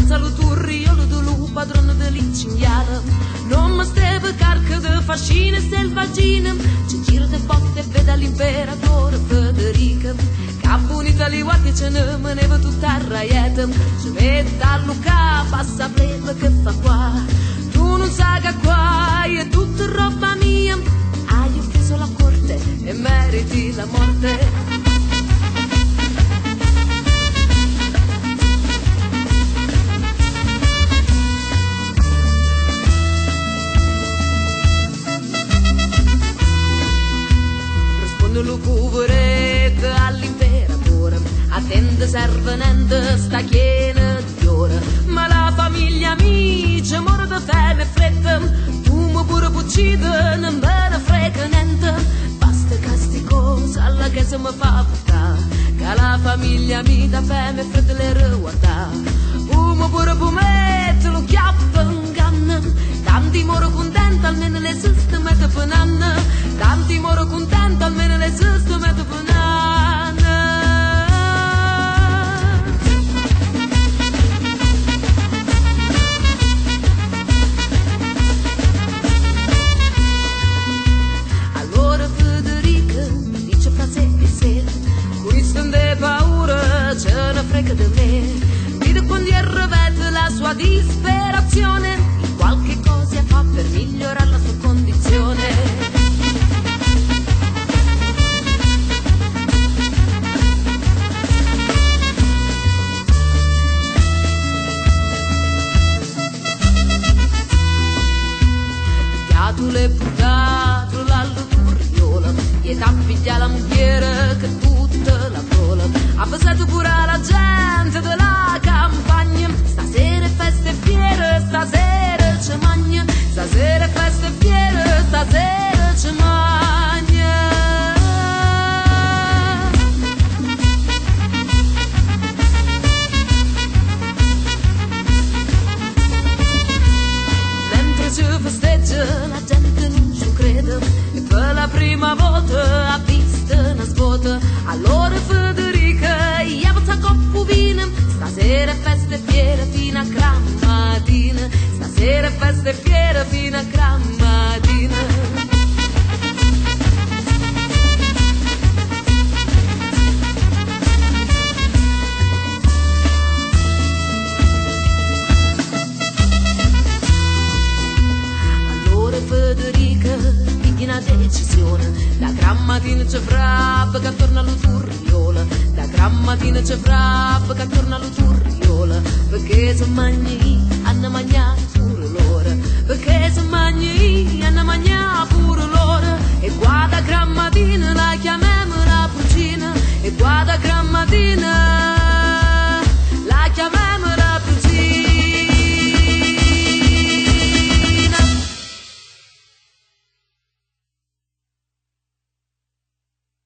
senza lo turriolo de lu padrone de cinghiala. Non mi steve carca de fascina selvaggina, ci giro de botte e veda l'imperatore Federica. Capo in Italia che ce ne maneva tutta arraieta, ci vede da Luca, passa a plebe che fa qua. Tu non sai che qua è tutta roba mia, hai offeso la corte e meriti la morte. Lo cuverete all'imperatore, attende servenente sta chiena di ore. Ma la famiglia amici muore da fame e fretta, tu mi pure uccide, non me ne frega niente. Basta che sti cose alla chiesa mi fa portare, che la famiglia mi da fame e fretta le riguarda. Umo pure mette lo chiappo in canna, tanti moro contenti almeno le sistemate penanne. Tanti moro contenti almeno le sistemate penanne. Allora Federica dice frase e sera, questo non è paura, ce ne frega di me. Vede quando rivede la sua disperazione, qualche cosa fa per migliorare la sua condizione. Tu l'hai buttato l'alluturriola e t'ha pigliato la mugliere che tutta la vola. Ha passato pure la gente della campagna, stasera è festa e fiera, stasera ci magna. Stasera è festa e fiera, stasera ci magna. Mentre ci festeggia la gente non ci crede, e per la prima volta ha visto una svuota. Allora Federica gli ha fatto coppo vino, stasera è festa e fiera fino a gran mattina. Stasera è festa e fiera fino a gran mattina. Federica piglia una decisione, da gran mattina c'è frappa che torna all'uturriola, da gran mattina c'è frappa che torna all'uturriola, perché se mangi hanno mangiato pure loro, perché se mangi hanno mangiato pure loro, e qua da gran mattina la chiama